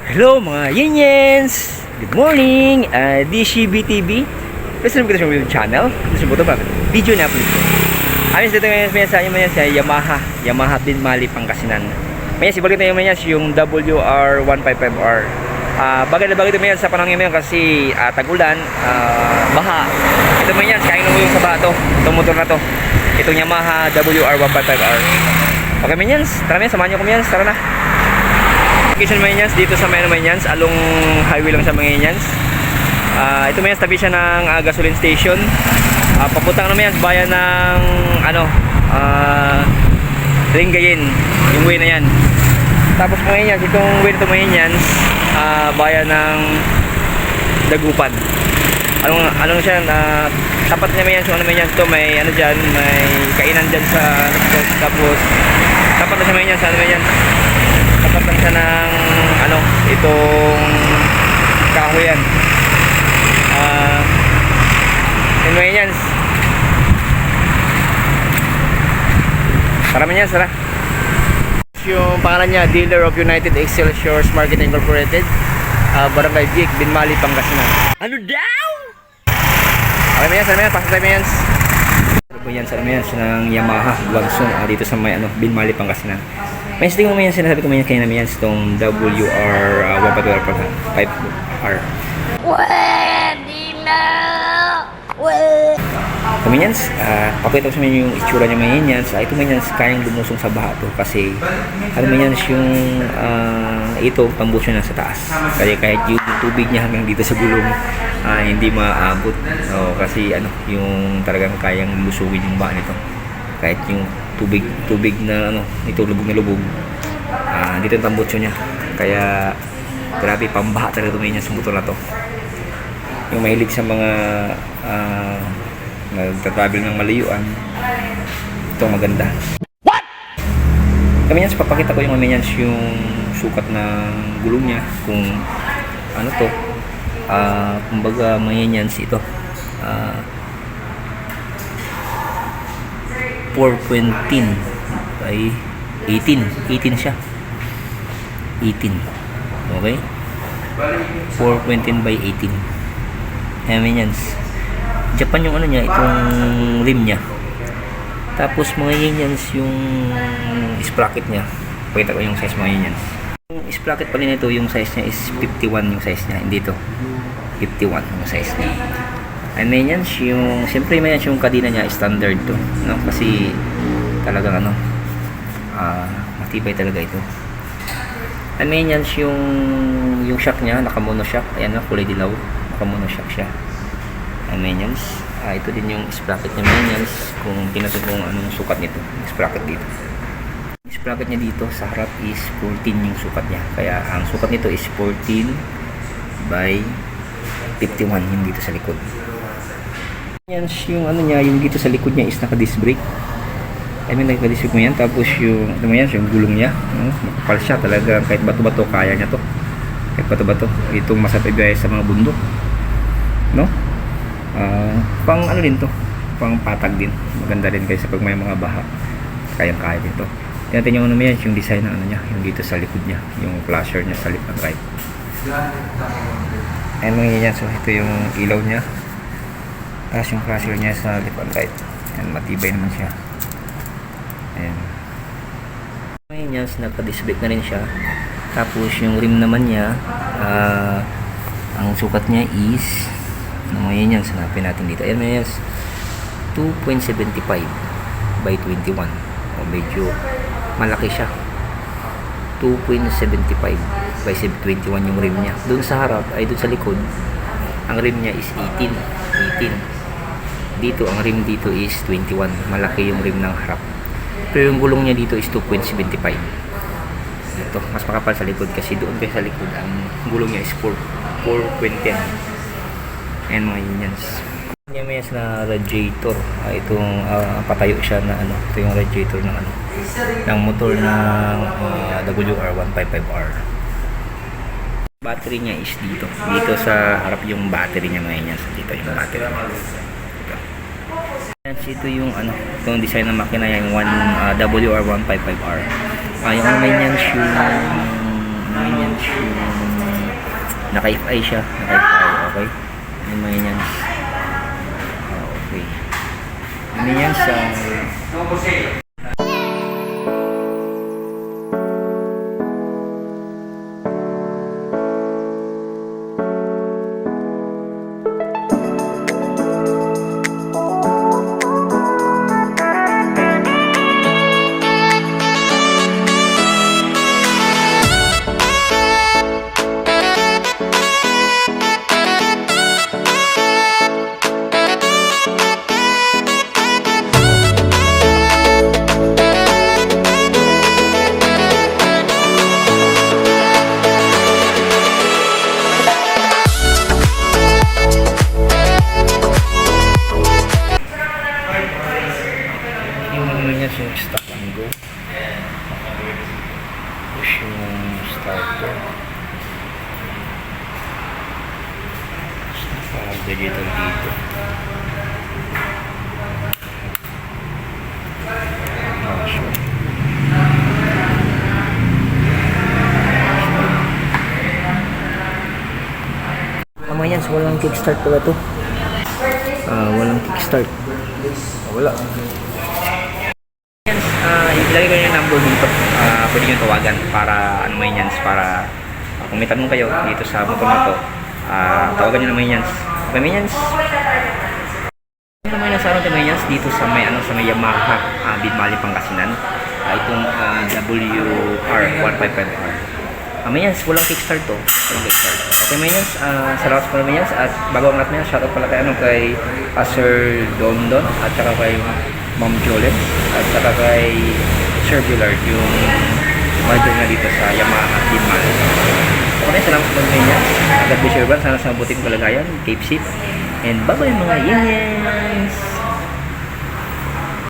Hello mga Yinyens! Good morning! DCBTV Present ko sa channel. Gusto mo ito ba? Video na upload ko. Amin dito ngayon sa inyo sa Yamaha Binmali Pangasinan. May sibalik na yung WR155R. Bagay na bagay ito ngayon sa panahon ngayon kasi tag-ulan, baha. Ito ngayon, kain ng yung sa baha to. Itong motor na to. Itong Yamaha WR155R. Okay Minions, tara Minions, samahan nyo ko Minions, tara na. Location Minions, dito sa Minions, along highway lang sa Minions. Ito Minions, tabi siya ng gasoline station. Papuntang na Minions, bayan ng Ringayin, yung way na yan. Tapos Minions, itong way na ito Minions, bayan ng Dagupan. Anong siya, tapat niya Minions, yung ano Minions to, may ano dyan, may kainan dyan sa tapos tapat na siya Minions, ano Minions, tapat lang siya ng itong kahoy yan. Anyway yan, tara Minions, tara. Yung pangalan niya, dealer of United Excelsior Market Incorporated, Barangay Vic, Binmali, Pangasinan. Ano daw? Okay Minions, pasok tayo Minions. Ano po yan sa ng Yamaha Wagsong dito sa may Binmali, Pangasinan. May tingnan mo yan, sinasabi ko mo yan kanina Minions, itong WR155R. Pwede na! Minions, pakita ko sa inyo yung itsura niya Minions. Ito Minions, kayang lumusong sa baha to kasi Minions yung ito, tambos siya na sa taas. Kaya kahit yung tubig niya hanggang dito sa gulong hindi maabot. Kasi yung talagang kayang lusugin yung baha nito. Kahit yung tubig na ito lubog na lubog. Dito yung tambutso niya. Kaya grabe, pambaha talaga ito Minions, yung motor na to. Yung mahilig sa mga nagtatravel ng malayuan, ito maganda. What? Minions, papakita ko yung Minions yung sukat ng gulong niya, kung ano to, kumbaga Minions ito, 4.10 by 18 siya, 18, okay, 4.10 by 18. Minions, Japan yung niya, itong rim niya. Tapos mga Minions, yung sprocket niya, pakita ko yung size mga Minions. Yung sprocket pala nito, yung size niya is 51 yung size niya, hindi to 51 yung size niya. And Minions, yung siyempre Minions, yung kadena niya standard to, kasi talagang matibay talaga ito. And Minions, yung shock niya, naka-mono shock, ayan kulay dilaw, naka-mono shock siya. And Minions, ito din yung sprocket niya Minions, kung tinatog kung anong sukat nito, yung sprocket dito. Yung sprocket niya dito sa harap is 14 yung sukat niya, kaya ang sukat nito is 14 by 51 yung dito sa likod. Minions, yung niya, yung dito sa likod niya is naka-disc brake. Naka-disc brake mo yan, tapos yung Minions, yung gulong niya, makapal siya talaga, kahit bato-bato kaya niya to. Kahit bato-bato, itong masapay sa mga bundok, pang din to, pang patag din, maganda rin kasi pag may mga baha, kayang-kaya din to. Tingnan yung Minions, yung design ng niya, yung dito sa likod niya, yung flasher niya sa left and right. And mga Minions, so ito yung ilaw niya, tapos yung flasher niya sa left and right, and matibay naman siya. Ayan mga Minions, nagpa-disc brake na rin siya. Tapos yung rim naman niya, ang sukat niya is ngayon yan, sanapin natin dito. Ayan Minions, 2.75 by 21. Medyo malaki siya. 2.75 by 21 yung rim niya. Doon sa harap, doon sa likod, ang rim niya is 18. Dito, ang rim dito is 21. Malaki yung rim ng harap. Pero yung gulong niya dito is 2.75. Ito, mas makapal sa likod kasi doon sa likod, ang gulong niya is 4.10. Ayan mga Minions. Yan may na radiator. Itong patayo siya na ito yung radiator ng motor ng WR155R. Battery niya is dito. Dito sa harap yung battery niya mga Minions. Dito yung battery. Ito yung itong design ng makina, yung WR155R. Yung Minions, yung yung naka-FI siya. Naka-FI, okay. Yung may yan. Okay. Ano yan sa... yung stop and go, push yung starter, digital dito, yan, so walang kickstart pala to. Walang kickstart. Wala. Ilagay ko yung number dito. Pwede nyo tawagan para ano may yan, para kung may tanong kayo dito sa motor na to, tawagan nyo na may yan. Okay, may yan. Ano may nasa around may yan dito sa may sa may Yamaha Binmali Pangasinan. Itong WR155R. May yan, walang kickstart to. Walang kickstart. Okay, may yan. Salamat pala may yan. At bago ang lahat may yan, shoutout pala kay Sir Dondon at saka kay Ma'am Jolene at saka kay Sir Bullard, yung manager na dito sa Yamaha Binmali. Okay, salamat pala may yan. God bless you everyone. Sana sa mabuting kalagayan. Keep safe. And bye-bye mga yin-yin.